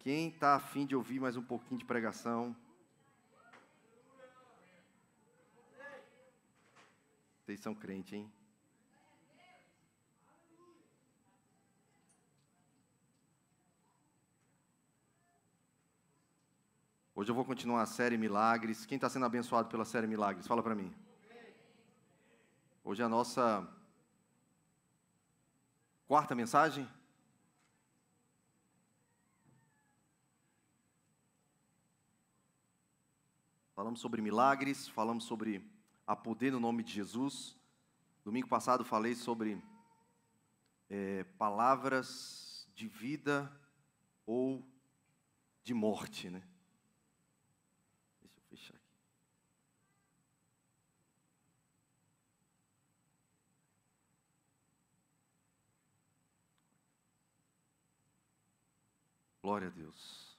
Quem está afim de ouvir mais um pouquinho de pregação? Vocês são crentes, hein? Hoje eu vou continuar a série Milagres. Quem está sendo abençoado pela série Milagres? Fala para mim. Hoje é a nossa quarta mensagem. Falamos sobre milagres, falamos sobre a poder no nome de Jesus. Domingo passado falei sobre palavras de vida ou de morte, né? Deixa eu fechar aqui. Glória a Deus.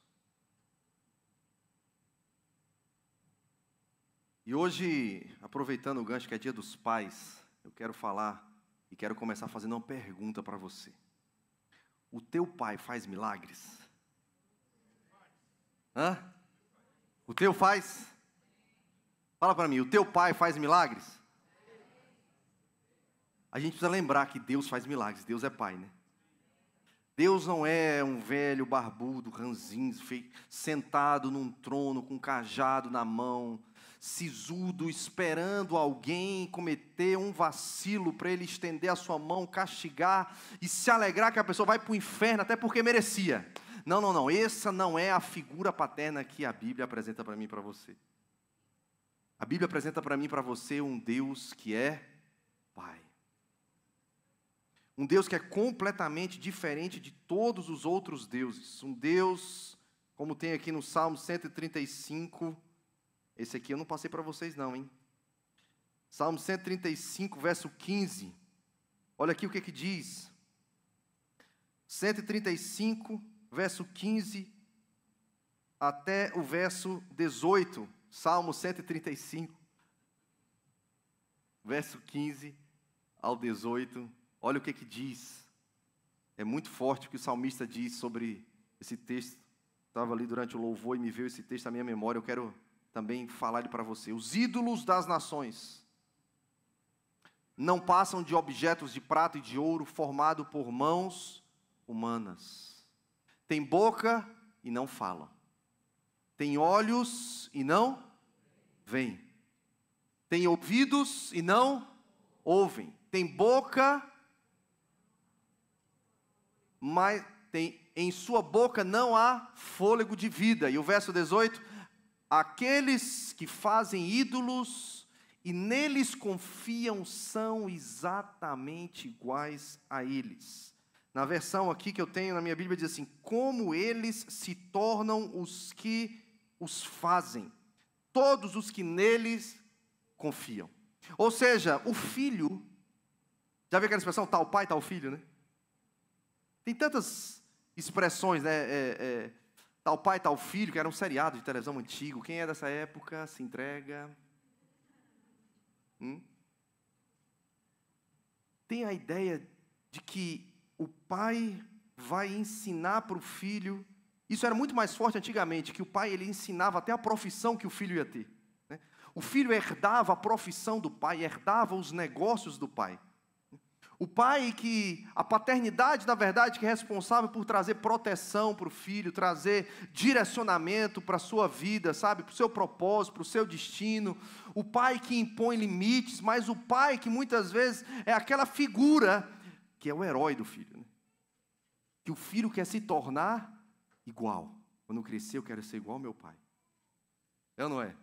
E hoje, aproveitando o gancho que é Dia dos Pais, eu quero falar e quero começar fazendo uma pergunta para você. O teu pai faz milagres? Hã? O teu faz? Fala para mim, o teu pai faz milagres? A gente precisa lembrar que Deus faz milagres, Deus é pai, né? Deus não é um velho barbudo, ranzinho, sentado num trono com um cajado na mão, sisudo, esperando alguém cometer um vacilo para ele estender a sua mão, castigar e se alegrar que a pessoa vai para o inferno até porque merecia. Não. Essa não é a figura paterna que a Bíblia apresenta para mim e para você. A Bíblia apresenta para mim e para você um Deus que é Pai. Um Deus que é completamente diferente de todos os outros deuses. Um Deus, como tem aqui no Salmo 135, esse aqui eu não passei para vocês não, hein? Salmo 135, verso 15. Olha aqui o que diz. 135, verso 15, até o verso 18. Salmo 135, verso 15 ao 18. Olha o que diz. É muito forte o que o salmista diz sobre esse texto. Estava ali durante o louvor e me veio esse texto à minha memória. Eu quero também falar ele para você. Os ídolos das nações não passam de objetos de prata e de ouro formado por mãos humanas. Tem boca e não falam. Tem olhos e não veem. Tem ouvidos e não ouvem. Tem boca, mas em sua boca não há fôlego de vida. E o verso 18, aqueles que fazem ídolos e neles confiam são exatamente iguais a eles. Na versão aqui que eu tenho na minha Bíblia diz assim, como eles se tornam os que os fazem, todos os que neles confiam. Ou seja, o filho, já viu aquela expressão, tal pai, tal filho, né? Tem tantas expressões, né? Tal pai, tal filho, que era um seriado de televisão antigo. Quem é dessa época se entrega. Tem a ideia de que o pai vai ensinar para o filho. Isso era muito mais forte antigamente, que o pai ele ensinava até a profissão que o filho ia ter, né? O filho herdava a profissão do pai, herdava os negócios do pai. O pai que, a paternidade, na verdade, que é responsável por trazer proteção para o filho, trazer direcionamento para a sua vida, sabe, para o seu propósito, para o seu destino. O pai que impõe limites, mas o pai que muitas vezes é aquela figura que é o herói do filho, né? Que o filho quer se tornar igual. Quando eu crescer, eu quero ser igual ao meu pai. É ou não é?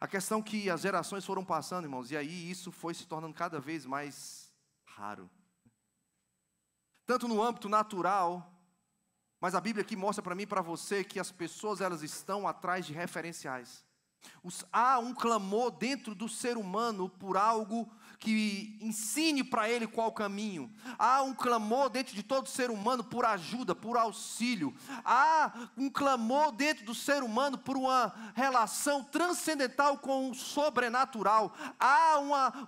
A questão é que as gerações foram passando, irmãos, e aí isso foi se tornando cada vez mais raro. Tanto no âmbito natural, mas a Bíblia aqui mostra para mim e para você que as pessoas elas estão atrás de referenciais. Há um clamor dentro do ser humano por algo que ensine para ele qual o caminho. Há um clamor dentro de todo ser humano por ajuda, por auxílio. Há um clamor dentro do ser humano por uma relação transcendental com o sobrenatural. Há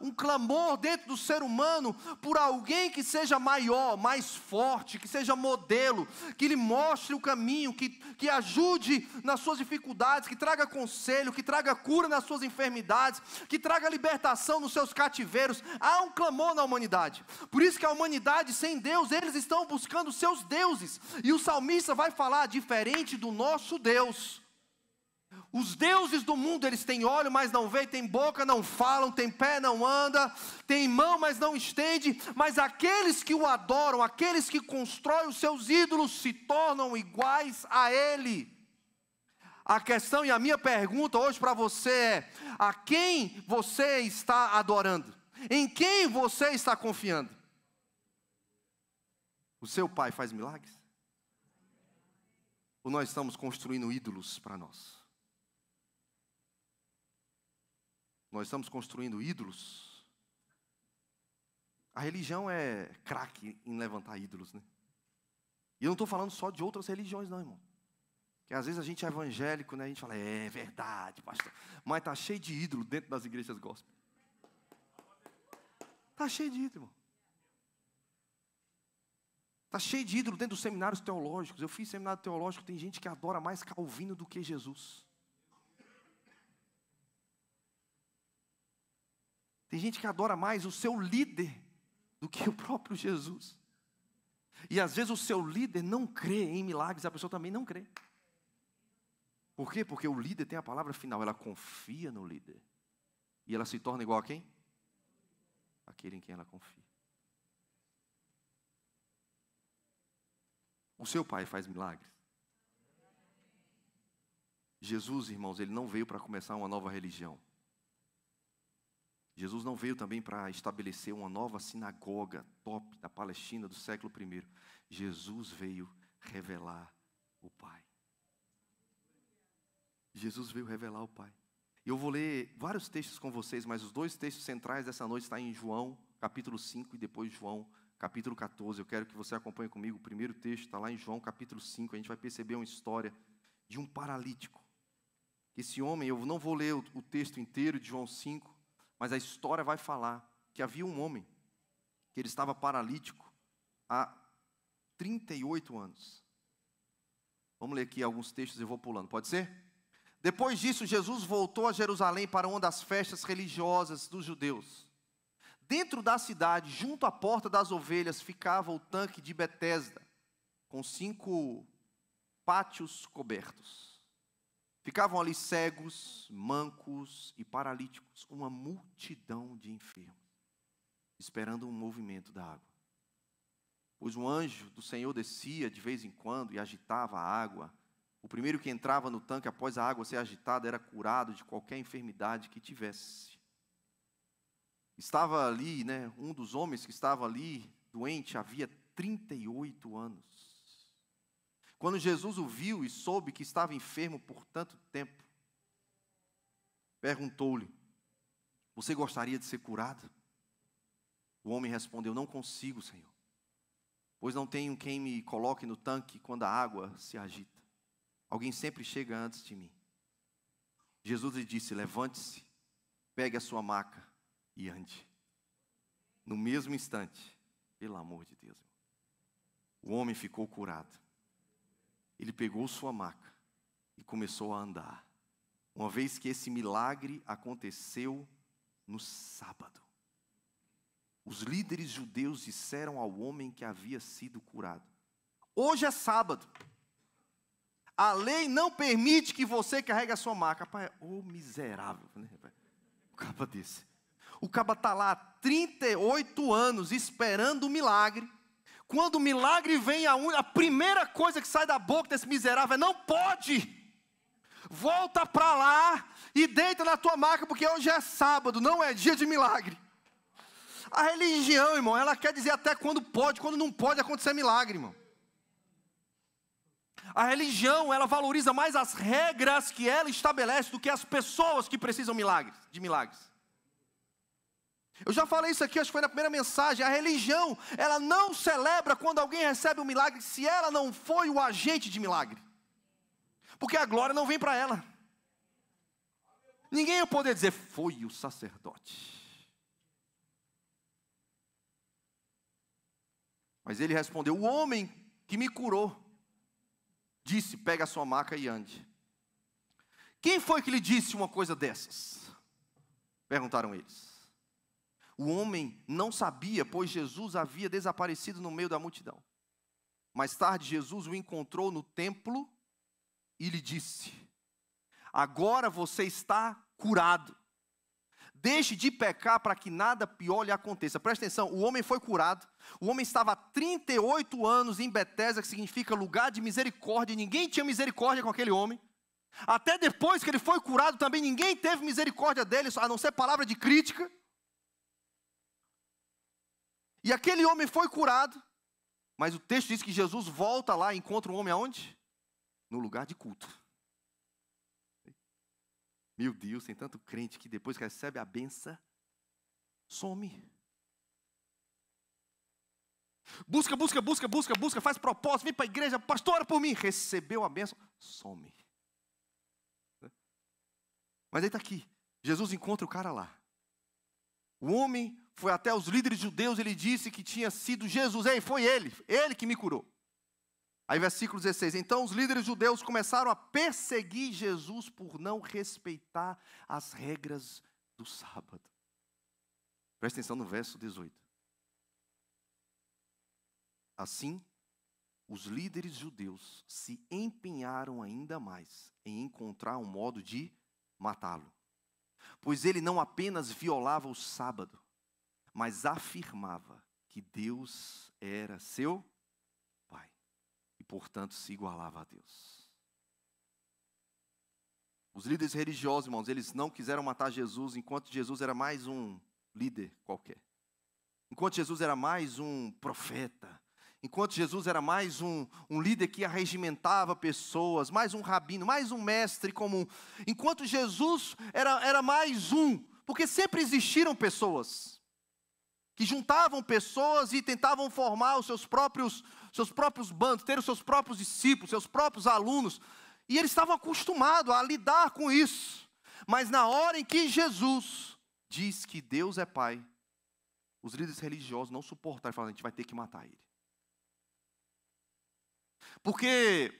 um clamor dentro do ser humano por alguém que seja maior, mais forte, que seja modelo, que lhe mostre o caminho, que ajude nas suas dificuldades, que traga conselho, que traga cura nas suas enfermidades, que traga libertação nos seus cativeiros. Há um clamor na humanidade. Por isso que a humanidade sem Deus, eles estão buscando seus deuses. E o salmista vai falar, diferente do nosso Deus. Os deuses do mundo, eles têm olho, mas não veem, têm boca, não falam, têm pé, não anda, têm mão, mas não estende. Mas aqueles que o adoram, aqueles que constroem os seus ídolos, se tornam iguais a Ele. A questão e a minha pergunta hoje para você é: a quem você está adorando? Em quem você está confiando? O seu pai faz milagres? Ou nós estamos construindo ídolos para nós? Nós estamos construindo ídolos? A religião é craque em levantar ídolos, né? E eu não estou falando só de outras religiões não, irmão. Porque às vezes a gente é evangélico, né? A gente fala, é verdade, pastor. Mas está cheio de ídolo dentro das igrejas gospel. Está cheio de ídolo, irmão. Está cheio de ídolo dentro dos seminários teológicos. Eu fiz seminário teológico, tem gente que adora mais Calvino do que Jesus. Tem gente que adora mais o seu líder do que o próprio Jesus. E às vezes o seu líder não crê em milagres, a pessoa também não crê. Por quê? Porque o líder tem a palavra final, ela confia no líder. E ela se torna igual a quem? Aquele em quem ela confia. O seu pai faz milagres. Jesus, irmãos, ele não veio para começar uma nova religião. Jesus não veio também para estabelecer uma nova sinagoga top da Palestina do século I. Jesus veio revelar o Pai. Jesus veio revelar o Pai. Eu vou ler vários textos com vocês, mas os dois textos centrais dessa noite estão em João, capítulo 5, e depois João, capítulo 14. Eu quero que você acompanhe comigo. O primeiro texto está lá em João, capítulo 5. A gente vai perceber uma história de um paralítico. Esse homem, eu não vou ler o texto inteiro de João 5, mas a história vai falar que havia um homem, que ele estava paralítico há 38 anos. Vamos ler aqui alguns textos, eu vou pulando, pode ser? Depois disso, Jesus voltou a Jerusalém para uma das festas religiosas dos judeus. Dentro da cidade, junto à porta das ovelhas, ficava o tanque de Betesda, com 5 pátios cobertos. Ficavam ali cegos, mancos e paralíticos, uma multidão de enfermos, esperando um movimento da água. Pois um anjo do Senhor descia de vez em quando e agitava a água. O primeiro que entrava no tanque após a água ser agitada era curado de qualquer enfermidade que tivesse. Estava ali, um dos homens que estava ali, doente, havia 38 anos. Quando Jesus o viu e soube que estava enfermo por tanto tempo, perguntou-lhe: você gostaria de ser curado? O homem respondeu: não consigo, Senhor, pois não tenho quem me coloque no tanque quando a água se agita. Alguém sempre chega antes de mim. Jesus lhe disse: levante-se, pegue a sua maca e ande. No mesmo instante, pelo amor de Deus, o homem ficou curado. Ele pegou sua maca e começou a andar. Uma vez que esse milagre aconteceu no sábado. Os líderes judeus disseram ao homem que havia sido curado: hoje é sábado. A lei não permite que você carregue a sua maca. Rapaz, miserável, né? O caba desse. O caba está lá há 38 anos esperando o milagre. Quando o milagre vem, a primeira coisa que sai da boca desse miserável é: não pode. Volta para lá e deita na tua maca, porque hoje é sábado, não é dia de milagre. A religião, irmão, ela quer dizer até quando pode, quando não pode acontecer milagre, irmão. A religião, ela valoriza mais as regras que ela estabelece do que as pessoas que precisam de milagres. Eu já falei isso aqui, acho que foi na primeira mensagem. A religião, ela não celebra quando alguém recebe um milagre se ela não foi o agente de milagre. Porque a glória não vem para ela. Ninguém ia poder dizer, foi o sacerdote. Mas ele respondeu, o homem que me curou, disse, pega a sua maca e ande. Quem foi que lhe disse uma coisa dessas? Perguntaram eles. O homem não sabia, pois Jesus havia desaparecido no meio da multidão. Mais tarde, Jesus o encontrou no templo e lhe disse, agora você está curado. Deixe de pecar para que nada pior lhe aconteça. Presta atenção, o homem foi curado. O homem estava há 38 anos em Betesda, que significa lugar de misericórdia. Ninguém tinha misericórdia com aquele homem. Até depois que ele foi curado, também ninguém teve misericórdia dele, a não ser palavra de crítica. E aquele homem foi curado. Mas o texto diz que Jesus volta lá e encontra o homem aonde? No lugar de culto. Meu Deus, tem tanto crente que depois que recebe a benção, some. Busca, faz propósito, vem para a igreja, pastor, ora por mim. Recebeu a benção, some. Mas aí está aqui, Jesus encontra o cara lá. O homem foi até os líderes judeus, ele disse que tinha sido Jesus. Ei, foi ele que me curou. Aí versículo 16, então os líderes judeus começaram a perseguir Jesus por não respeitar as regras do sábado. Presta atenção no verso 18. Assim, os líderes judeus se empenharam ainda mais em encontrar um modo de matá-lo. Pois ele não apenas violava o sábado, mas afirmava que Deus era seu Pai. E, portanto, se igualava a Deus. Os líderes religiosos, irmãos, eles não quiseram matar Jesus enquanto Jesus era mais um líder qualquer. Enquanto Jesus era mais um profeta. Enquanto Jesus era mais um líder que arregimentava pessoas, mais um rabino, mais um mestre comum. Enquanto Jesus era mais um, porque sempre existiram pessoas que juntavam pessoas e tentavam formar os seus próprios bandos, ter os seus próprios discípulos, seus próprios alunos. E eles estavam acostumados a lidar com isso. Mas na hora em que Jesus diz que Deus é Pai, os líderes religiosos não suportaram e falaram, a gente vai ter que matar ele. Porque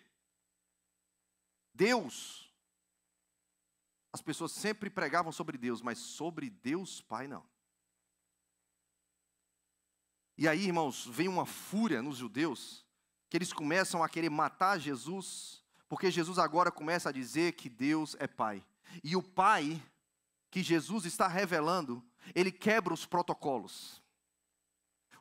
Deus, as pessoas sempre pregavam sobre Deus, mas sobre Deus Pai não. E aí, irmãos, vem uma fúria nos judeus, que eles começam a querer matar Jesus, porque Jesus agora começa a dizer que Deus é Pai. E o Pai que Jesus está revelando, ele quebra os protocolos.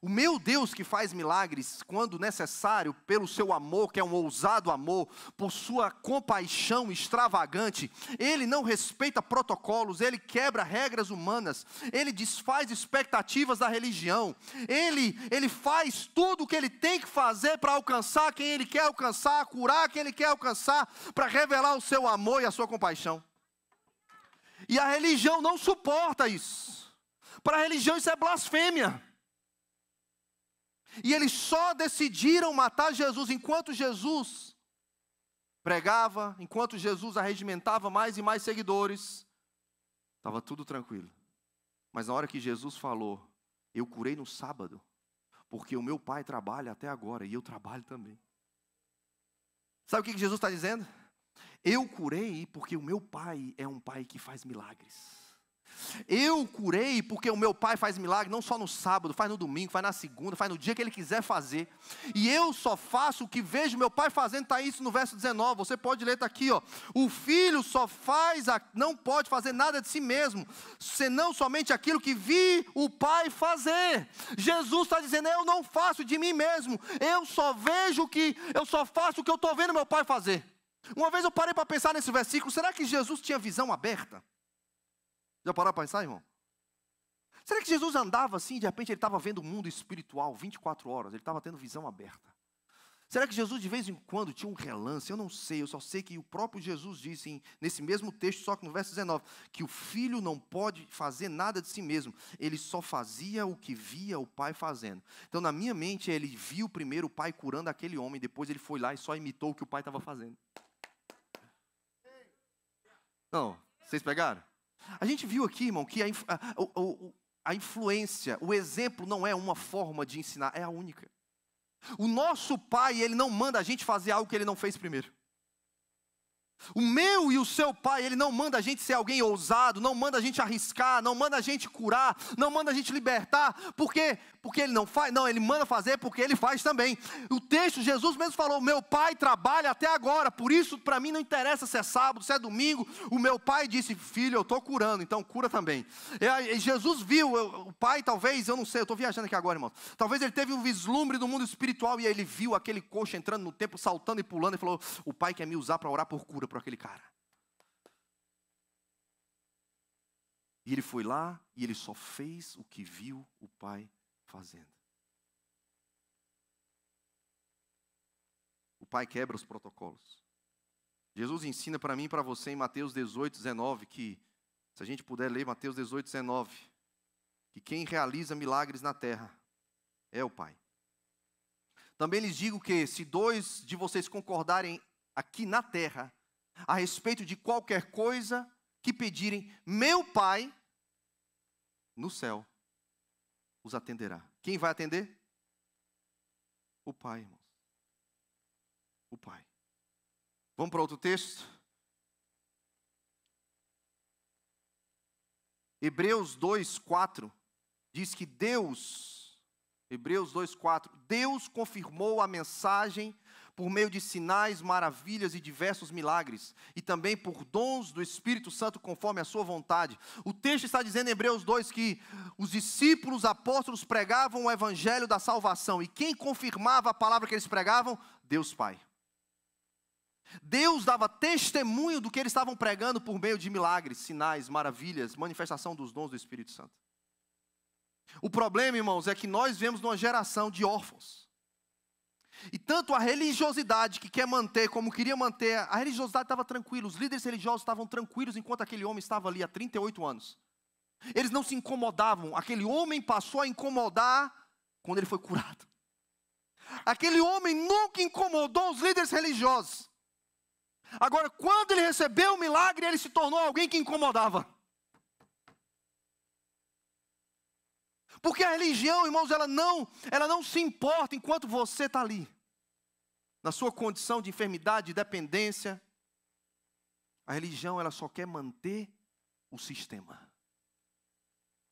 O meu Deus que faz milagres, quando necessário, pelo seu amor, que é um ousado amor, por sua compaixão extravagante, ele não respeita protocolos, ele quebra regras humanas, ele desfaz expectativas da religião, ele faz tudo o que ele tem que fazer para alcançar quem ele quer alcançar, curar quem ele quer alcançar, para revelar o seu amor e a sua compaixão. E a religião não suporta isso. Para a religião isso é blasfêmia. E eles só decidiram matar Jesus enquanto Jesus pregava, enquanto Jesus arregimentava mais e mais seguidores. Estava tudo tranquilo. Mas na hora que Jesus falou, eu curei no sábado, porque o meu Pai trabalha até agora e eu trabalho também. Sabe o que Jesus está dizendo? Eu curei porque o meu Pai é um Pai que faz milagres. Eu curei porque o meu Pai faz milagre não só no sábado, faz no domingo, faz na segunda, faz no dia que Ele quiser fazer. E eu só faço o que vejo meu Pai fazendo, está isso no verso 19, você pode ler, está aqui, ó. O Filho só não pode fazer nada de si mesmo, senão somente aquilo que vi o Pai fazer. Jesus está dizendo, eu não faço de mim mesmo, eu só faço o que eu estou vendo meu Pai fazer. Uma vez eu parei para pensar nesse versículo, será que Jesus tinha visão aberta? Já parou para pensar, irmão? Será que Jesus andava assim, de repente ele estava vendo o mundo espiritual 24 horas, ele estava tendo visão aberta? Será que Jesus de vez em quando tinha um relance? Eu não sei, eu só sei que o próprio Jesus disse, nesse mesmo texto, só que no verso 19, que o filho não pode fazer nada de si mesmo, ele só fazia o que via o pai fazendo. Então na minha mente, ele viu primeiro o pai curando aquele homem, depois ele foi lá e só imitou o que o pai estava fazendo. Não, vocês pegaram? A gente viu aqui, irmão, que a influência, o exemplo não é uma forma de ensinar, é a única. O nosso pai, ele não manda a gente fazer algo que ele não fez primeiro. O meu e o seu pai, ele não manda a gente ser alguém ousado, não manda a gente arriscar, não manda a gente curar, não manda a gente libertar, porque ele não faz, não, ele manda fazer porque ele faz também. O texto, Jesus mesmo falou, meu pai trabalha até agora, por isso para mim não interessa se é sábado, se é domingo, o meu pai disse, filho, eu estou curando, então cura também. E Jesus viu, o pai talvez, eu não sei, eu estou viajando aqui agora, irmão, talvez ele teve um vislumbre do mundo espiritual e ele viu aquele coxo entrando no templo, saltando e pulando, e falou, o pai quer me usar para orar por cura para aquele cara. E ele foi lá e ele só fez o que viu o pai fazendo. O pai quebra os protocolos. Jesus ensina para mim e para você em Mateus 18, 19, que, se a gente puder ler Mateus 18, 19, que quem realiza milagres na terra é o Pai. Também lhes digo que se 2 de vocês concordarem aqui na terra, a respeito de qualquer coisa que pedirem, meu Pai, no céu, os atenderá. Quem vai atender? O Pai, irmãos. O Pai. Vamos para outro texto? Hebreus 2:4 diz que Deus confirmou a mensagem por meio de sinais, maravilhas e diversos milagres, e também por dons do Espírito Santo conforme a sua vontade. O texto está dizendo em Hebreus 2 que os discípulos, apóstolos pregavam o evangelho da salvação, e quem confirmava a palavra que eles pregavam? Deus Pai. Deus dava testemunho do que eles estavam pregando por meio de milagres, sinais, maravilhas, manifestação dos dons do Espírito Santo. O problema, irmãos, é que nós vemos numa geração de órfãos. E tanto a religiosidade que quer manter, como queria manter, a religiosidade estava tranquila, os líderes religiosos estavam tranquilos enquanto aquele homem estava ali há 38 anos. Eles não se incomodavam, aquele homem passou a incomodar quando ele foi curado. Aquele homem nunca incomodou os líderes religiosos. Agora, quando ele recebeu o milagre, ele se tornou alguém que incomodava. Porque a religião, irmãos, ela não se importa enquanto você está ali. Na sua condição de enfermidade, de dependência. A religião, ela só quer manter o sistema.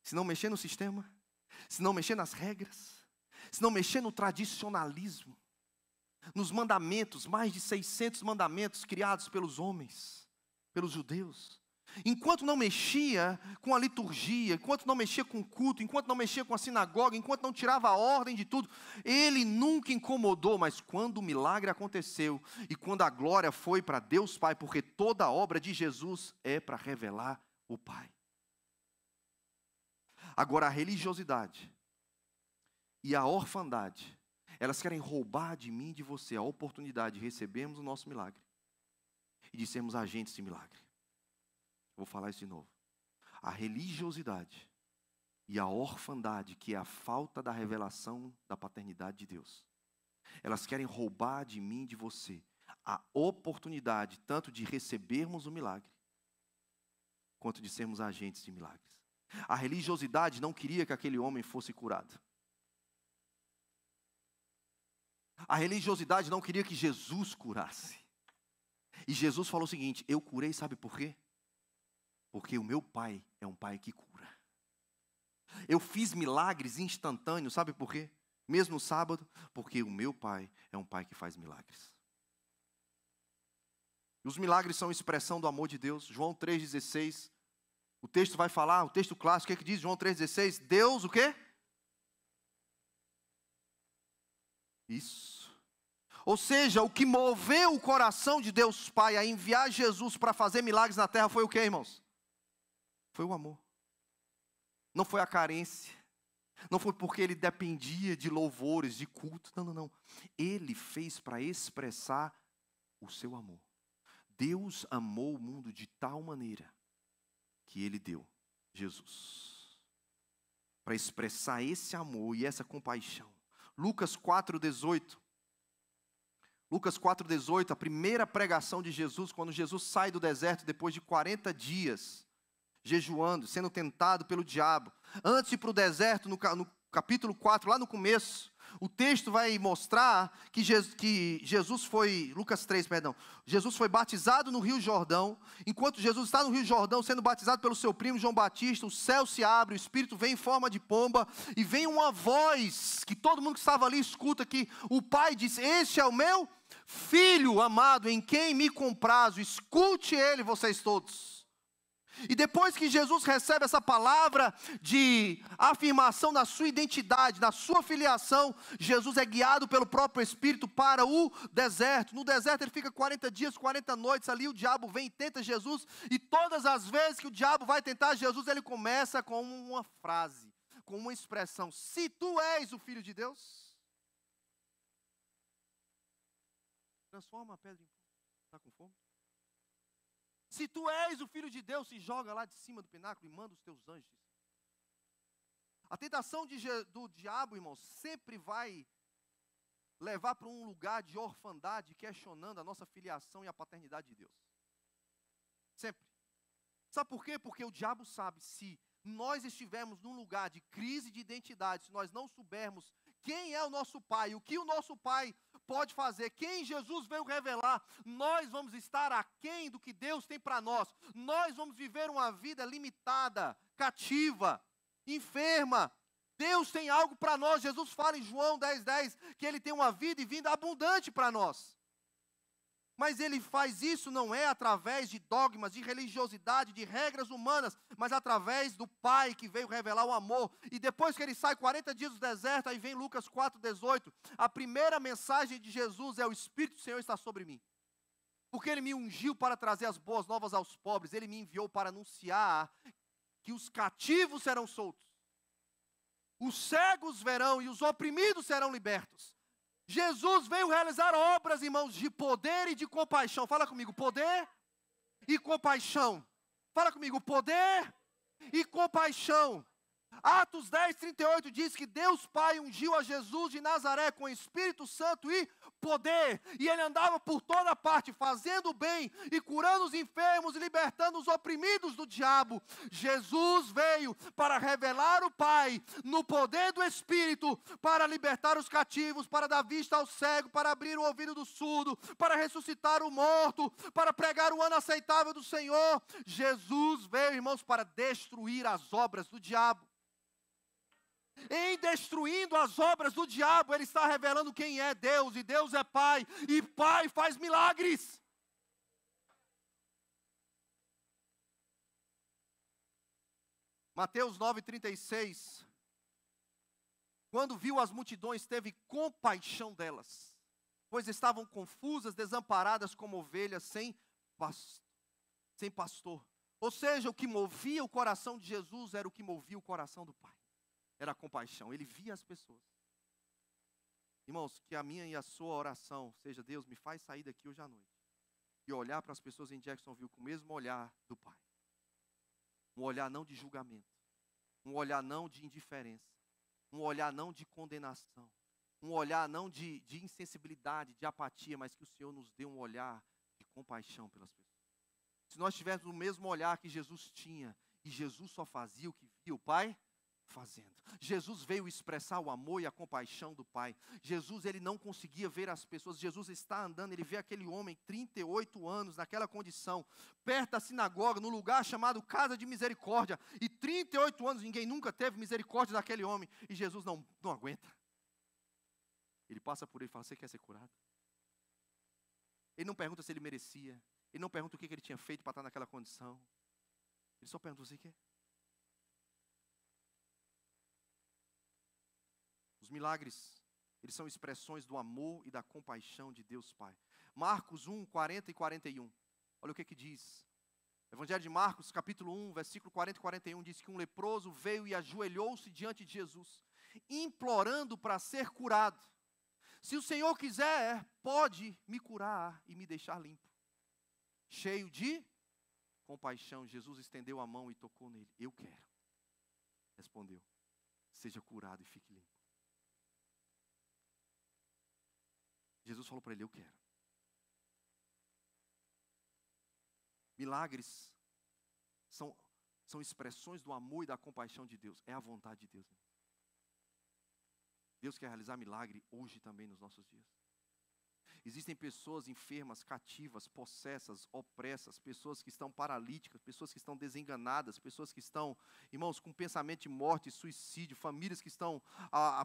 Se não mexer no sistema, se não mexer nas regras, se não mexer no tradicionalismo, nos mandamentos, mais de 600 mandamentos criados pelos homens, pelos judeus. Enquanto não mexia com a liturgia, enquanto não mexia com o culto, enquanto não mexia com a sinagoga, enquanto não tirava a ordem de tudo, ele nunca incomodou. Mas quando o milagre aconteceu e quando a glória foi para Deus Pai, porque toda a obra de Jesus é para revelar o Pai. Agora a religiosidade e a orfandade, elas querem roubar de mim e de você a oportunidade de recebermos o nosso milagre e de sermos agentes de milagre. Vou falar isso de novo. A religiosidade e a orfandade, que é a falta da revelação da paternidade de Deus, elas querem roubar de mim e de você a oportunidade tanto de recebermos o milagre, quanto de sermos agentes de milagres. A religiosidade não queria que aquele homem fosse curado. A religiosidade não queria que Jesus curasse. E Jesus falou o seguinte: eu curei, sabe por quê? Porque o meu Pai é um Pai que cura. Eu fiz milagres instantâneos, sabe por quê? Mesmo no sábado, porque o meu Pai é um Pai que faz milagres. E os milagres são expressão do amor de Deus. João 3,16, o texto vai falar, o texto clássico, o que diz João 3,16? Deus o quê? Isso. Ou seja, o que moveu o coração de Deus Pai a enviar Jesus para fazer milagres na terra foi o quê, irmãos? Foi o amor. Não foi a carência. Não foi porque ele dependia de louvores, de culto. Não, não, não. Ele fez para expressar o seu amor. Deus amou o mundo de tal maneira que ele deu Jesus para expressar esse amor e essa compaixão. Lucas 4,18. Lucas 4,18, a primeira pregação de Jesus, quando Jesus sai do deserto depois de 40 dias, jejuando, sendo tentado pelo diabo. Antes de ir para o deserto, no capítulo 4, lá no começo, o texto vai mostrar que Jesus foi, Lucas 3, perdão, Jesus foi batizado no Rio Jordão. Enquanto Jesus está no Rio Jordão, sendo batizado pelo seu primo João Batista, o céu se abre, o Espírito vem em forma de pomba, e vem uma voz, que todo mundo que estava ali escuta, que o Pai disse: este é o meu Filho amado, em quem me comprazo, escute ele, vocês todos. E depois que Jesus recebe essa palavra de afirmação da sua identidade, da sua filiação, Jesus é guiado pelo próprio Espírito para o deserto. No deserto ele fica 40 dias, 40 noites ali, o diabo vem e tenta Jesus, e todas as vezes que o diabo vai tentar Jesus, ele começa com uma frase, com uma expressão: se tu és o Filho de Deus, transforma a pedra em pão. Está com fome? Se tu és o Filho de Deus, se joga lá de cima do pináculo e manda os teus anjos. A tentação do diabo, irmãos, sempre vai levar para um lugar de orfandade, questionando a nossa filiação e a paternidade de Deus. Sempre. Sabe por quê? Porque o diabo sabe, se nós estivermos num lugar de crise de identidade, se nós não soubermos quem é o nosso Pai, o que o nosso Pai pode fazer, quem Jesus veio revelar, nós vamos estar aquém do que Deus tem para nós. Nós vamos viver uma vida limitada, cativa, enferma. Deus tem algo para nós. Jesus fala em João 10,10 que Ele tem uma vida e vida abundante para nós. Mas Ele faz isso não é através de dogmas, de religiosidade, de regras humanas, mas através do Pai que veio revelar o amor. E depois que Ele sai 40 dias do deserto, aí vem Lucas 4,18, a primeira mensagem de Jesus é: o Espírito do Senhor está sobre mim. Porque Ele me ungiu para trazer as boas novas aos pobres, Ele me enviou para anunciar que os cativos serão soltos, os cegos verão e os oprimidos serão libertos. Jesus veio realizar obras, irmãos, de poder e de compaixão. Fala comigo: poder e compaixão. Fala comigo: poder e compaixão. Atos 10:38 diz que Deus Pai ungiu a Jesus de Nazaré com Espírito Santo e poder, e Ele andava por toda parte, fazendo o bem e curando os enfermos e libertando os oprimidos do diabo. Jesus veio para revelar o Pai no poder do Espírito, para libertar os cativos, para dar vista ao cego, para abrir o ouvido do surdo, para ressuscitar o morto, para pregar o ano aceitável do Senhor. Jesus veio, irmãos, para destruir as obras do diabo. Em destruindo as obras do diabo, Ele está revelando quem é Deus, e Deus é Pai, e Pai faz milagres. Mateus 9:36, quando viu as multidões, teve compaixão delas, pois estavam confusas, desamparadas como ovelhas sem pastor. Ou seja, o que movia o coração de Jesus era o que movia o coração do Pai. Era a compaixão. Ele via as pessoas. Irmãos, que a minha e a sua oração seja: Deus, me faz sair daqui hoje à noite e olhar para as pessoas em Jacksonville com o mesmo olhar do Pai. Um olhar não de julgamento, um olhar não de indiferença, um olhar não de condenação, um olhar não de insensibilidade, de apatia, mas que o Senhor nos dê um olhar de compaixão pelas pessoas. Se nós tivéssemos o mesmo olhar que Jesus tinha, e Jesus só fazia o que via o Pai fazendo. Jesus veio expressar o amor e a compaixão do Pai. Jesus, Ele não conseguia ver as pessoas. Jesus está andando, Ele vê aquele homem, 38 anos, naquela condição, perto da sinagoga, no lugar chamado Casa de Misericórdia, e 38 anos, ninguém nunca teve misericórdia daquele homem, e Jesus não aguenta. Ele passa por ele e fala: você quer ser curado? Ele não pergunta se ele merecia, ele não pergunta o que ele tinha feito para estar naquela condição, ele só pergunta: você quer? Os milagres, eles são expressões do amor e da compaixão de Deus Pai. Marcos 1, 40 e 41. Olha o que diz. Evangelho de Marcos, capítulo 1, versículo 40 e 41, diz que um leproso veio e ajoelhou-se diante de Jesus implorando para ser curado. Se o Senhor quiser, pode me curar e me deixar limpo. Cheio de compaixão, Jesus estendeu a mão e tocou nele. Eu quero. Respondeu, seja curado e fique limpo. Jesus falou para ele, eu quero. Milagres são expressões do amor e da compaixão de Deus. É a vontade de Deus. Deus quer realizar milagre hoje também nos nossos dias. Existem pessoas enfermas, cativas, possessas, opressas, pessoas que estão paralíticas, pessoas que estão desenganadas, pessoas que estão, irmãos, com pensamento de morte, suicídio, famílias que estão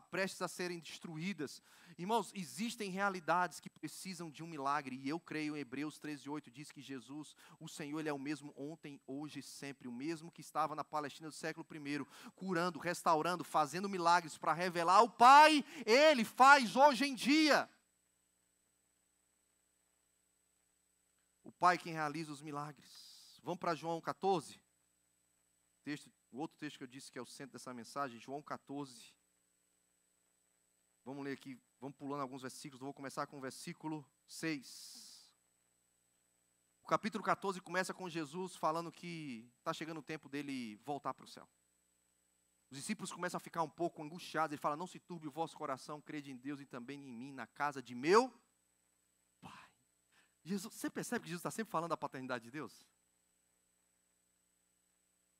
prestes a serem destruídas. Irmãos, existem realidades que precisam de um milagre, e eu creio em Hebreus 13:8, diz que Jesus, o Senhor, Ele é o mesmo ontem, hoje e sempre, o mesmo que estava na Palestina do século I, curando, restaurando, fazendo milagres para revelar ao Pai, Ele faz hoje em dia. O Pai quem realiza os milagres. Vamos para João 14. O outro texto que eu disse que é o centro dessa mensagem, João 14. Vamos ler aqui, vamos pulando alguns versículos. Eu vou começar com o versículo 6. O capítulo 14 começa com Jesus falando que está chegando o tempo dele voltar para o céu. Os discípulos começam a ficar um pouco angustiados. Ele fala, não se turbe o vosso coração, crede em Deus e também em mim, na casa de meu Pai. Jesus, você percebe que Jesus está sempre falando da paternidade de Deus?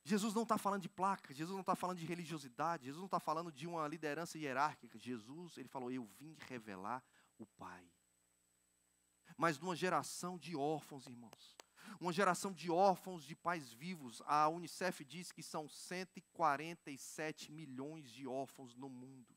Jesus não está falando de placa, Jesus não está falando de religiosidade, Jesus não está falando de uma liderança hierárquica. Jesus, ele falou, eu vim revelar o Pai. Mas numa geração de órfãos, irmãos, uma geração de órfãos de pais vivos, a Unicef diz que são 147 milhões de órfãos no mundo.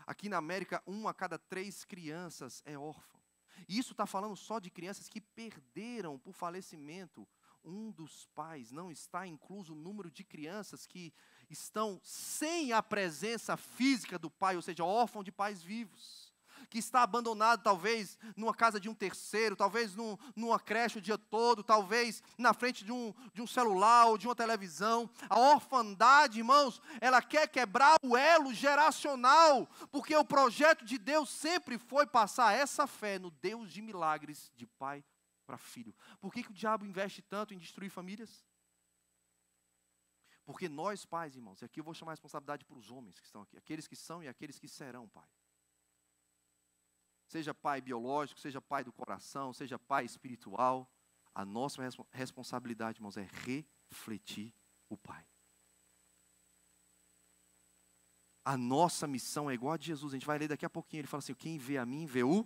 Aqui na América, 1 a cada 3 crianças é órfão. E isso está falando só de crianças que perderam por falecimento um dos pais. Não está incluso o número de crianças que estão sem a presença física do pai, ou seja, órfão de pais vivos. Que está abandonado talvez numa casa de um terceiro, talvez numa creche o dia todo, talvez na frente de um celular ou de uma televisão. A orfandade, irmãos, ela quer quebrar o elo geracional, porque o projeto de Deus sempre foi passar essa fé no Deus de milagres, de pai para filho. Por que o diabo investe tanto em destruir famílias? Porque nós pais, irmãos, e aqui eu vou chamar a responsabilidade para os homens que estão aqui, aqueles que são e aqueles que serão pai. Seja pai biológico, seja pai do coração, seja pai espiritual, a nossa responsabilidade, irmãos, é refletir o Pai. A nossa missão é igual a de Jesus, a gente vai ler daqui a pouquinho, ele fala assim, quem vê a mim, vê o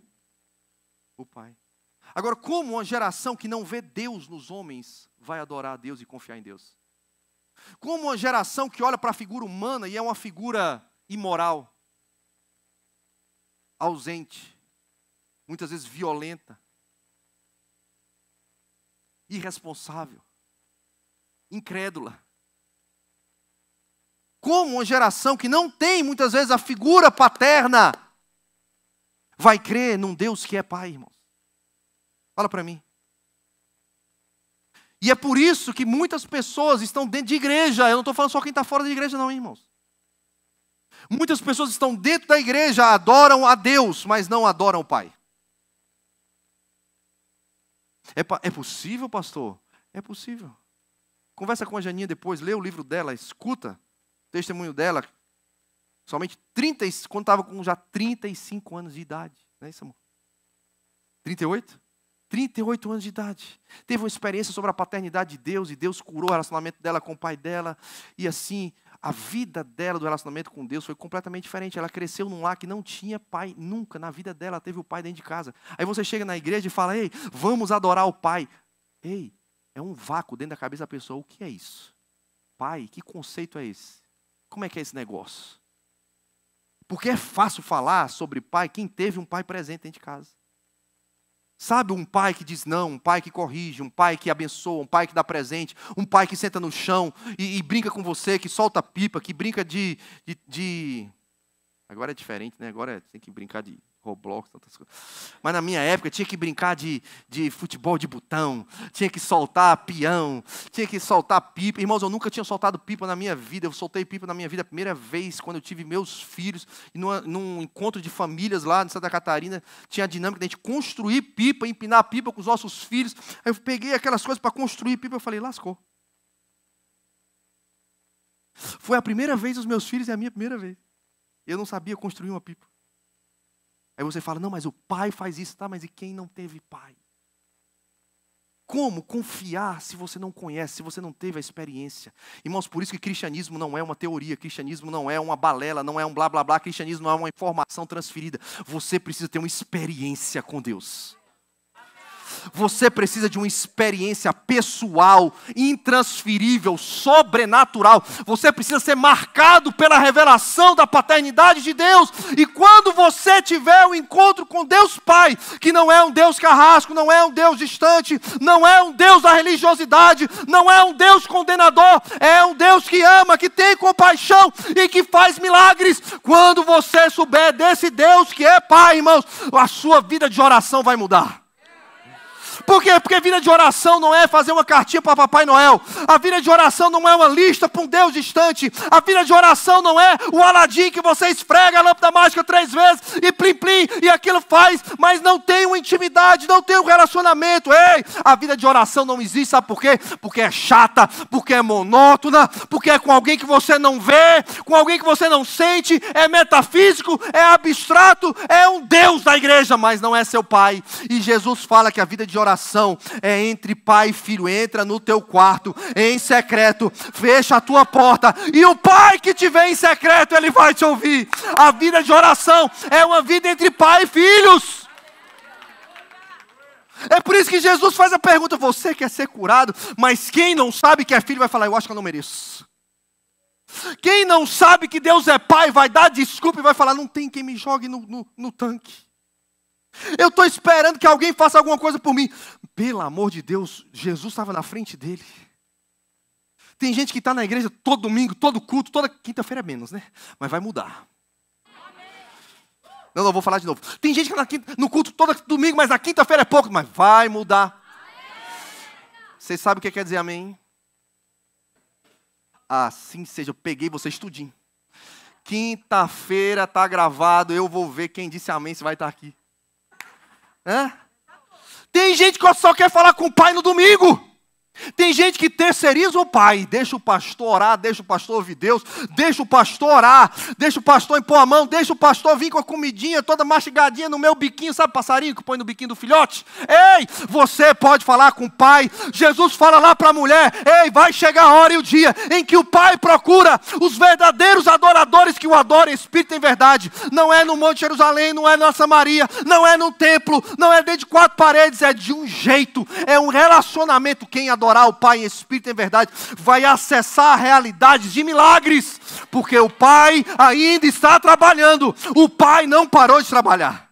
Pai. Agora, como uma geração que não vê Deus nos homens, vai adorar a Deus e confiar em Deus? Como uma geração que olha para a figura humana e é uma figura imoral, ausente, muitas vezes violenta, irresponsável, incrédula. Como uma geração que não tem muitas vezes a figura paterna, vai crer num Deus que é Pai, irmãos? Fala para mim. E é por isso que muitas pessoas estão dentro de igreja. Eu não estou falando só quem está fora da igreja não, irmãos. Muitas pessoas estão dentro da igreja, adoram a Deus, mas não adoram o Pai. É possível, pastor? É possível. Conversa com a Janinha depois, lê o livro dela, escuta o testemunho dela. Somente quando estava com já 35 anos de idade. Não é isso, amor? 38? 38 anos de idade. Teve uma experiência sobre a paternidade de Deus, e Deus curou o relacionamento dela com o pai dela. E assim, a vida dela, do relacionamento com Deus, foi completamente diferente. Ela cresceu num lar que não tinha pai, nunca. Na vida dela, ela teve o pai dentro de casa. Aí você chega na igreja e fala, ei, vamos adorar o pai. Ei, é um vácuo dentro da cabeça da pessoa. O que é isso? Pai, que conceito é esse? Como é que é esse negócio? Porque é fácil falar sobre pai quem teve um pai presente dentro de casa. Sabe, um pai que diz não, um pai que corrige, um pai que abençoa, um pai que dá presente, um pai que senta no chão e brinca com você, que solta pipa, que brinca de Agora é diferente, né? Agora tem que brincar de Roblox, tantas coisas. Mas na minha época tinha que brincar de futebol de botão, tinha que soltar peão, tinha que soltar pipa. Irmãos, eu nunca tinha soltado pipa na minha vida. Eu soltei pipa na minha vida a primeira vez quando eu tive meus filhos. E num encontro de famílias lá em Santa Catarina, tinha a dinâmica de a gente construir pipa, empinar pipa com os nossos filhos. Aí eu peguei aquelas coisas para construir pipa, eu falei, lascou. Foi a primeira vez dos meus filhos e a minha primeira vez. Eu não sabia construir uma pipa. Aí você fala, não, mas o pai faz isso, tá? Mas e quem não teve pai? Como confiar se você não conhece, se você não teve a experiência? Irmãos, por isso que cristianismo não é uma teoria, cristianismo não é uma balela, não é um blá blá blá, cristianismo não é uma informação transferida. Você precisa ter uma experiência com Deus. Você precisa de uma experiência pessoal, intransferível, sobrenatural. Você precisa ser marcado pela revelação da paternidade de Deus. E quando você tiver um encontro com Deus Pai, que não é um Deus carrasco, não é um Deus distante, não é um Deus da religiosidade, não é um Deus condenador, é um Deus que ama, que tem compaixão e que faz milagres. Quando você souber desse Deus que é Pai, irmãos, a sua vida de oração vai mudar. Por quê? Porque vida de oração não é fazer uma cartinha para Papai Noel. A vida de oração não é uma lista para um Deus distante. A vida de oração não é o Aladim que você esfrega a lâmpada mágica 3 vezes e plim plim e aquilo faz, mas não tem uma intimidade, não tem um relacionamento. Ei, a vida de oração não existe, sabe por quê? Porque é chata, porque é monótona, porque é com alguém que você não vê, com alguém que você não sente, é metafísico, é abstrato, é um Deus da igreja, mas não é seu pai. E Jesus fala que a vida de oração é entre pai e filho. Entra no teu quarto, em secreto, fecha a tua porta, e o pai que te vê em secreto, ele vai te ouvir. A vida de oração é uma vida entre pai e filhos. É por isso que Jesus faz a pergunta, você quer ser curado? Mas quem não sabe que é filho vai falar, eu acho que eu não mereço. Quem não sabe que Deus é pai vai dar desculpa e vai falar, não tem quem me jogue no tanque. Eu estou esperando que alguém faça alguma coisa por mim. Pelo amor de Deus, Jesus estava na frente dele. Tem gente que está na igreja todo domingo, todo culto, toda quinta-feira é menos, né? Mas vai mudar. Não, vou falar de novo. Tem gente que está no culto todo domingo, mas na quinta-feira é pouco, mas vai mudar. Vocês sabem o que quer dizer amém? Assim seja, eu peguei vocês tudinho. Quinta-feira está gravado, eu vou ver quem disse amém se vai estar aqui. Tem gente que só quer falar com o pai no domingo. Tem gente que terceiriza o pai. Deixa o pastor orar, deixa o pastor ouvir Deus, deixa o pastor orar, deixa o pastor impor a mão, deixa o pastor vir com a comidinha toda mastigadinha no meu biquinho. Sabe passarinho que põe no biquinho do filhote? Ei, você pode falar com o pai. Jesus fala lá para a mulher, ei, vai chegar a hora e o dia em que o pai procura os verdadeiros adoradores que o adoram em espírito e em verdade. Não é no Monte Jerusalém, não é na Samaria, não é no templo, não é dentro de 4 paredes, é de um jeito, é um relacionamento. Quem adorar o Pai em espírito e em verdade vai acessar realidades de milagres, porque o Pai ainda está trabalhando. O Pai não parou de trabalhar.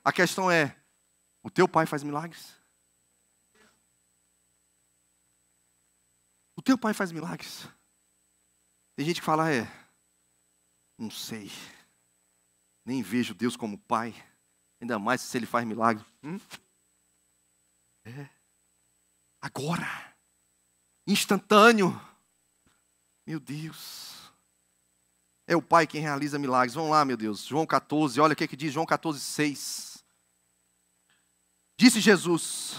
A questão é, o teu pai faz milagres? O teu pai faz milagres? Tem gente que fala, não sei, nem vejo Deus como pai, ainda mais se ele faz milagre. Agora, instantâneo. Meu Deus. É o Pai quem realiza milagres. Vamos lá, meu Deus. João 14, olha o que diz João 14, 6. Disse Jesus,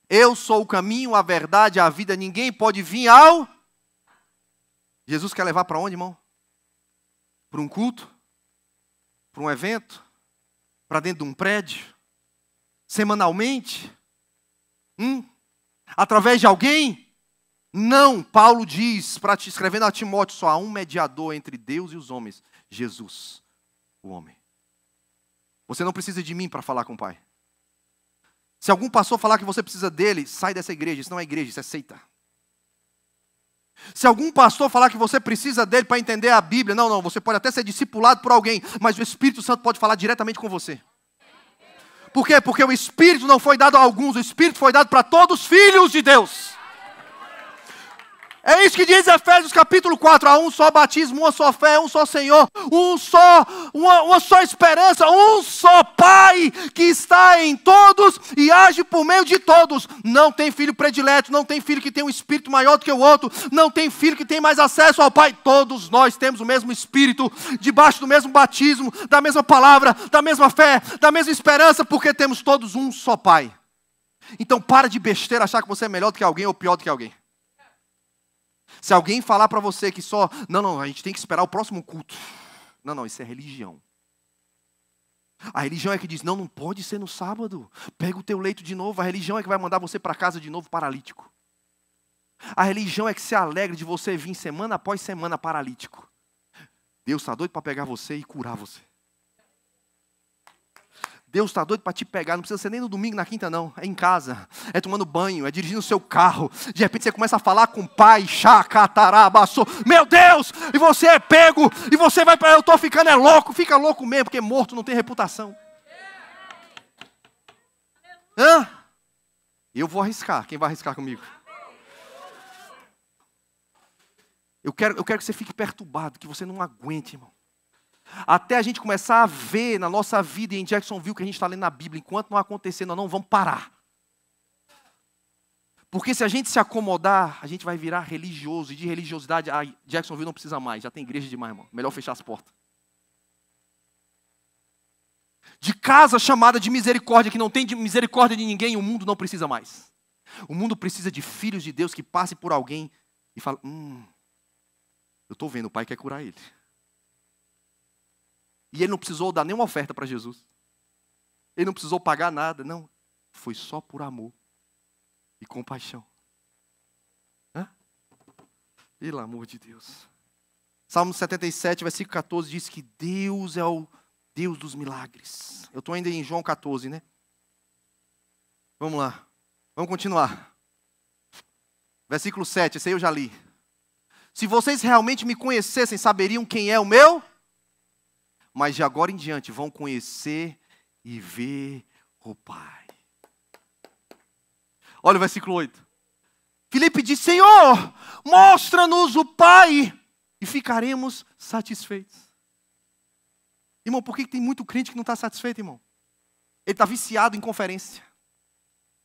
eu sou o caminho, a verdade, a vida. Ninguém pode vir ao... Jesus quer levar para onde, irmão? Para um culto? Para um evento? Para dentro de um prédio? Semanalmente? Através de alguém? Não, Paulo diz, escrevendo a Timóteo, só há um mediador entre Deus e os homens, Jesus, o homem. Você não precisa de mim para falar com o Pai. Se algum pastor falar que você precisa dele, sai dessa igreja, isso não é igreja, isso é seita. Se algum pastor falar que você precisa dele para entender a Bíblia, não, você pode até ser discipulado por alguém, mas o Espírito Santo pode falar diretamente com você. Por quê? Porque o Espírito não foi dado a alguns, o Espírito foi dado para todos os filhos de Deus. É isso que diz Efésios capítulo 4. Há um só batismo, uma só fé, um só Senhor, uma só esperança, um só Pai que está em todos e age por meio de todos. Não tem filho predileto, não tem filho que tem um espírito maior do que o outro, não tem filho que tem mais acesso ao Pai. Todos nós temos o mesmo espírito, debaixo do mesmo batismo, da mesma palavra, da mesma fé, da mesma esperança, porque temos todos um só Pai. Então para de besteira achar que você é melhor do que alguém ou pior do que alguém. Se alguém falar para você que só... Não, a gente tem que esperar o próximo culto. Não, isso é religião. A religião é que diz, não pode ser no sábado. Pega o teu leito de novo. A religião é que vai mandar você para casa de novo paralítico. A religião é que se alegra de você vir semana após semana paralítico. Deus está doido para pegar você e curar você. Deus está doido para te pegar, não precisa ser nem no domingo, na quinta não, é em casa, é tomando banho, é dirigindo o seu carro, de repente você começa a falar com o pai, chacatarabaçô, meu Deus, e você é pego, e você vai para, eu estou ficando louco, fica louco mesmo, porque morto não tem reputação. Eu vou arriscar, quem vai arriscar comigo? Eu quero que você fique perturbado, que você não aguente, irmão. Até a gente começar a ver na nossa vida em Jacksonville que a gente está lendo na Bíblia, enquanto não acontecer, nós não vamos parar. Porque se a gente se acomodar, a gente vai virar religioso. E de religiosidade, Jacksonville não precisa mais. Já tem igreja demais, irmão. Melhor fechar as portas. De casa chamada de misericórdia, que não tem misericórdia de ninguém, o mundo não precisa mais. O mundo precisa de filhos de Deus que passem por alguém e falem, eu estou vendo, o Pai quer curar ele. E ele não precisou dar nenhuma oferta para Jesus. Ele não precisou pagar nada, não. Foi só por amor e compaixão. Pelo amor de Deus. Salmo 77, versículo 14, diz que Deus é o Deus dos milagres. Eu estou ainda em João 14, né? Vamos lá. Vamos continuar. Versículo 7, esse aí eu já li. Se vocês realmente me conhecessem, saberiam quem é o meu... Mas de agora em diante vão conhecer e ver o Pai. Olha o versículo 8. Filipe diz, Senhor, mostra-nos o Pai e ficaremos satisfeitos. Irmão, por que tem muito crente que não está satisfeito, irmão? Ele está viciado em conferência.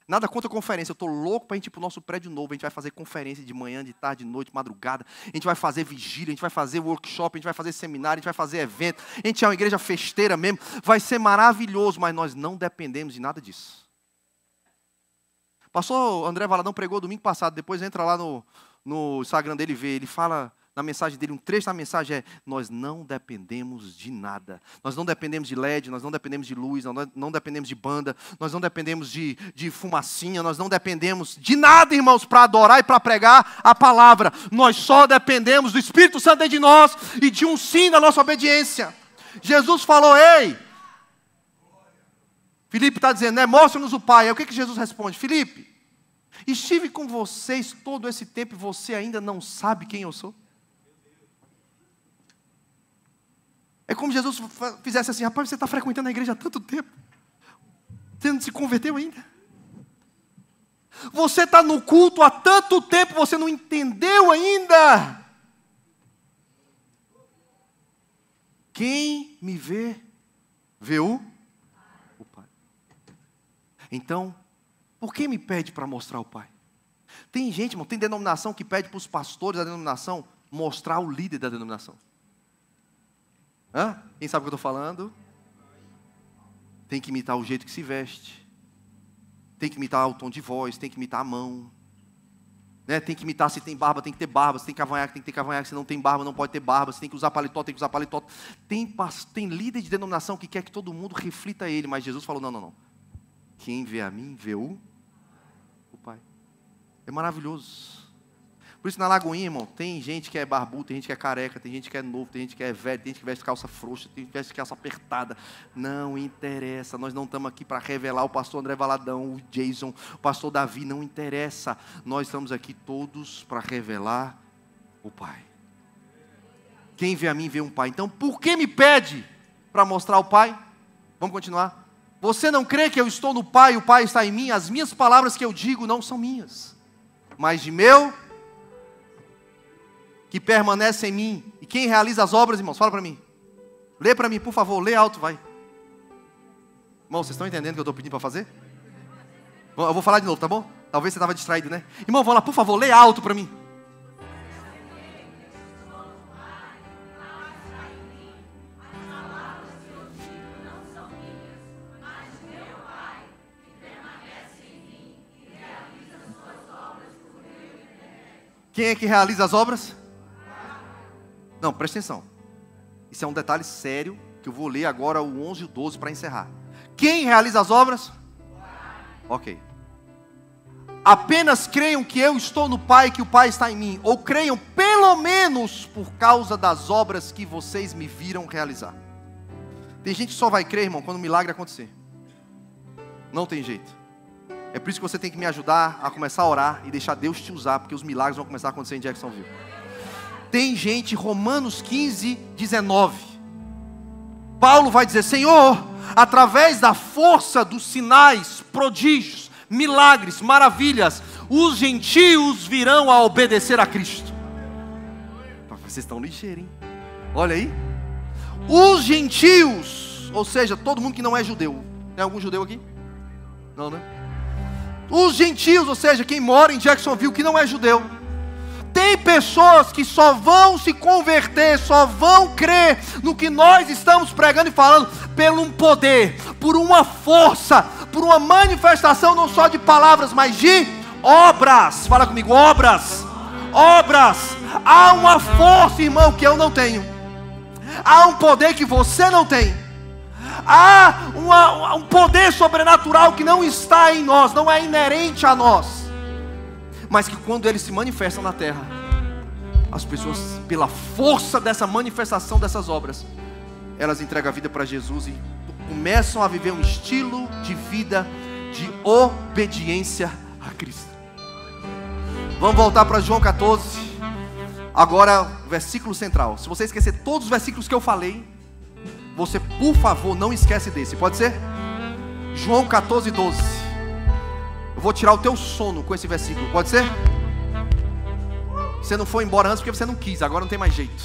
Nada contra conferência, eu estou louco para a gente ir para o nosso prédio novo, a gente vai fazer conferência de manhã, de tarde, de noite, madrugada, a gente vai fazer vigília, a gente vai fazer workshop, a gente vai fazer seminário, a gente vai fazer evento, a gente é uma igreja festeira mesmo, vai ser maravilhoso, mas nós não dependemos de nada disso. Pastor André Valadão pregou domingo passado, depois entra lá no Instagram dele e vê, ele fala... Na mensagem dele, um trecho da mensagem é, nós não dependemos de nada. Nós não dependemos de LED, nós não dependemos de luz, nós não dependemos de banda, nós não dependemos de fumacinha, nós não dependemos de nada, irmãos, para adorar e para pregar a palavra. Nós só dependemos do Espírito Santo dentro de nós e de um sim da nossa obediência. Jesus falou, ei, Filipe está dizendo, né, mostra-nos o Pai. Aí o que Jesus responde? Filipe, estive com vocês todo esse tempo e você ainda não sabe quem eu sou? É como Jesus fizesse assim, rapaz, você está frequentando a igreja há tanto tempo. Você não se converteu ainda? Você está no culto há tanto tempo, você não entendeu ainda? Quem me vê, vê o Pai. Então, por que me pede para mostrar o Pai? Tem gente, irmão, tem denominação que pede para os pastores da denominação mostrar o líder da denominação. Quem sabe o que eu estou falando? Tem que imitar o jeito que se veste. Tem que imitar o tom de voz. Tem que imitar a mão. Né? Tem que imitar se tem barba, tem que ter barba. Se tem cavanhaque, tem que ter cavanhaque. Se não tem barba, não pode ter barba. Se tem que usar paletó, tem que usar paletó. Tem líder de denominação que quer que todo mundo reflita ele. Mas Jesus falou, não. Quem vê a mim, vê o Pai. É maravilhoso. Por isso na Lagoinha, irmão, tem gente que é barbudo, tem gente que é careca, tem gente que é novo, tem gente que é velho, tem gente que veste calça frouxa, tem gente que veste calça apertada. Não interessa, nós não estamos aqui para revelar o pastor André Valadão, o Jason, o pastor Davi, não interessa. Nós estamos aqui todos para revelar o Pai. Quem vê a mim, vê um Pai. Então, por que me pede para mostrar o Pai? Vamos continuar. Você não crê que eu estou no Pai e o Pai está em mim? As minhas palavras que eu digo não são minhas, mas de meu que permanece em mim. E quem realiza as obras, irmãos? Fala para mim. Lê para mim, por favor, lê alto, vai. Irmão, vocês estão entendendo o que eu estou pedindo para fazer? Eu vou falar de novo, tá bom? Talvez você estava distraído, né? Irmão, vamos lá, por favor, lê alto para mim. Quem é que realiza as obras? Não, presta atenção. Isso é um detalhe sério, que eu vou ler agora o 11 e o 12 para encerrar. Quem realiza as obras? Ok. Apenas creiam que eu estou no Pai, que o Pai está em mim. Ou creiam pelo menos por causa das obras que vocês me viram realizar. Tem gente que só vai crer, irmão, quando o milagre acontecer. Não tem jeito. É por isso que você tem que me ajudar a começar a orar e deixar Deus te usar, porque os milagres vão começar a acontecer em Jacksonville. Tem gente, Romanos 15, 19. Paulo vai dizer: Senhor, através da força dos sinais, prodígios, milagres, maravilhas, os gentios virão a obedecer a Cristo. Vocês estão ligeiros, hein? Olha aí. Os gentios, ou seja, todo mundo que não é judeu. Tem algum judeu aqui? Não, né? Os gentios, ou seja, quem mora em Jacksonville que não é judeu. Tem pessoas que só vão se converter, só vão crer no que nós estamos pregando e falando, pelo um poder, por uma força, por uma manifestação não só de palavras, mas de obras. Fala comigo, obras. Obras. Há uma força, irmão, que eu não tenho. Há um poder que você não tem. Há um poder sobrenatural que não está em nós, não é inerente a nós, mas que quando ele se manifesta na terra, as pessoas, pela força dessa manifestação dessas obras, elas entregam a vida para Jesus e começam a viver um estilo de vida de obediência a Cristo. Vamos voltar para João 14. Agora, o versículo central. Se você esquecer todos os versículos que eu falei, você, por favor, não esquece desse. Pode ser? João 14, 12. Eu vou tirar o teu sono com esse versículo. Pode ser? Você não foi embora antes porque você não quis. Agora não tem mais jeito.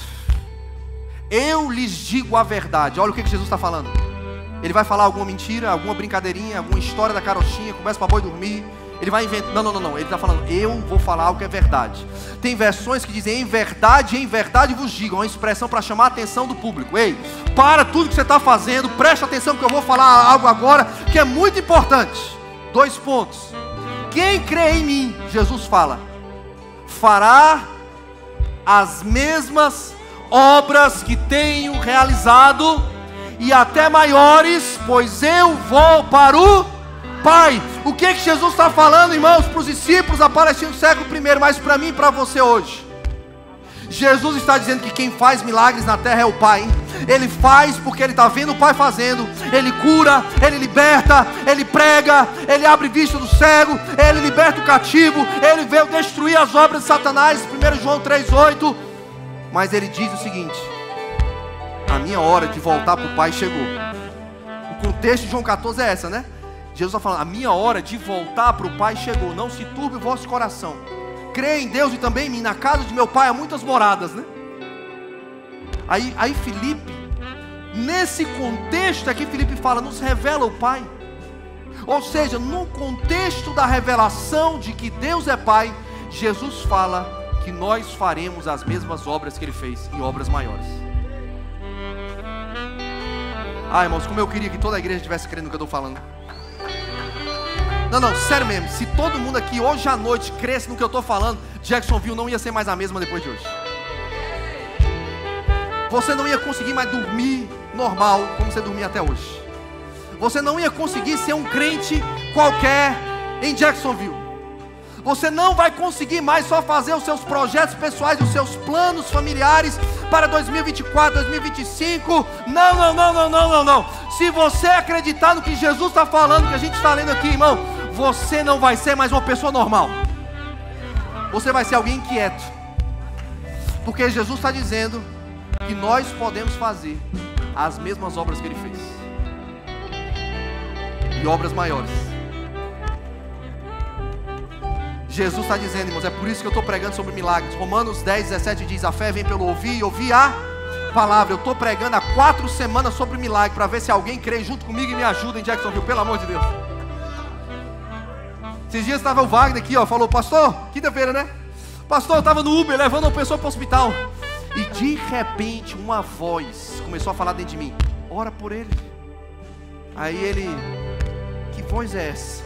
Eu lhes digo a verdade. Olha o que Jesus está falando. Ele vai falar alguma mentira, alguma brincadeirinha, alguma história da carochinha, conversa para boi dormir. Ele vai inventar. Não. Ele está falando, eu vou falar algo que é verdade. Tem versões que dizem, em verdade vos digo. Uma expressão para chamar a atenção do público. Ei, para tudo que você está fazendo, preste atenção que eu vou falar algo agora que é muito importante. 2 pontos. Quem crê em mim, Jesus fala, fará as mesmas obras que tenho realizado, e até maiores, pois eu vou para o Pai. O que Jesus está falando, irmãos, para os discípulos da Palestina do século I, mas para mim e para você hoje? Jesus está dizendo que quem faz milagres na terra é o Pai. Ele faz porque Ele está vendo o Pai fazendo. Ele cura, Ele liberta, Ele prega, Ele abre vista do cego, Ele liberta o cativo, Ele veio destruir as obras de Satanás, 1 João 3,8. Mas Ele diz o seguinte: a minha hora de voltar para o Pai chegou. O contexto de João 14 é essa, né? Jesus está falando, a minha hora de voltar para o Pai chegou. Não se turbe o vosso coração. Crê em Deus e também em mim. Na casa de meu Pai há muitas moradas, né? Aí Filipe, nesse contexto aqui, Filipe fala, nos revela o Pai. Ou seja, no contexto da revelação de que Deus é Pai, Jesus fala que nós faremos as mesmas obras que Ele fez, e obras maiores. Irmãos, como eu queria que toda a igreja estivesse crendo no que eu estou falando. Não, sério mesmo, se todo mundo aqui hoje à noite cresce no que eu estou falando, Jacksonville não ia ser mais a mesma depois de hoje. Você não ia conseguir mais dormir normal, como você dormia até hoje. Você não ia conseguir ser um crente qualquer em Jacksonville. Você não vai conseguir mais só fazer os seus projetos pessoais, os seus planos familiares para 2024, 2025. Não. Se você acreditar no que Jesus está falando, que a gente está lendo aqui, irmão, você não vai ser mais uma pessoa normal. Você vai ser alguém inquieto. Porque Jesus está dizendo que nós podemos fazer as mesmas obras que Ele fez, e obras maiores. Jesus está dizendo, irmãos, é por isso que eu estou pregando sobre milagres. Romanos 10:17 diz, a fé vem pelo ouvir e ouvir a palavra. Eu estou pregando há 4 semanas sobre milagre, para ver se alguém crê junto comigo e me ajuda em Jacksonville, pelo amor de Deus. Esses dias estava o Wagner aqui, falou, pastor, quinta-feira, né? Pastor, eu estava no Uber, levando uma pessoa para o hospital. E de repente, uma voz começou a falar dentro de mim, ora por ele. Aí ele, que voz é essa?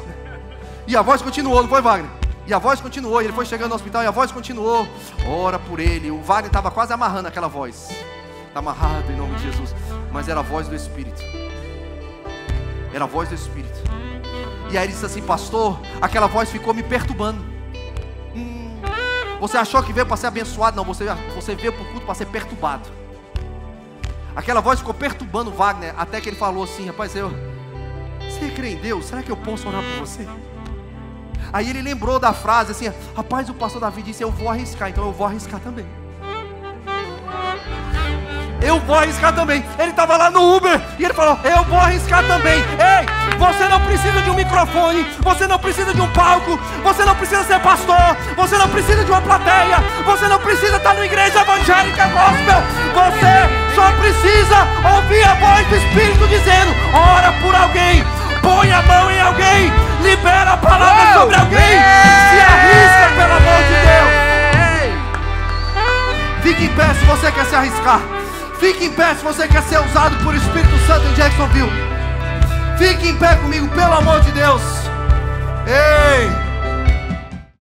E a voz continuou, não foi, Wagner? E a voz continuou, ele foi chegando no hospital e a voz continuou, ora por ele. O Wagner estava quase amarrando aquela voz. Está amarrado em nome de Jesus. Mas era a voz do Espírito. Era a voz do Espírito. E aí ele disse assim, pastor, aquela voz ficou me perturbando. Você achou que veio para ser abençoado? Não, você veio para o culto para ser perturbado. Aquela voz ficou perturbando o Wagner, até que ele falou assim, rapaz, você crê em Deus? Será que eu posso orar por você? Aí ele lembrou da frase assim, rapaz, o pastor Davi disse, eu vou arriscar, então eu vou arriscar também. Eu vou arriscar também. Ele estava lá no Uber e ele falou, eu vou arriscar também. Ei, você não precisa de um microfone, você não precisa de um palco, você não precisa ser pastor, você não precisa de uma plateia, você não precisa estar numa igreja evangélica gospel. Você só precisa ouvir a voz do Espírito dizendo, ora por alguém, põe a mão em alguém, libera a palavra sobre alguém, se arrisca, pelo amor de Deus. Fique em pé se você quer se arriscar. Fique em pé se você quer ser usado por Espírito Santo em Jacksonville. Fique em pé comigo, pelo amor de Deus. Ei!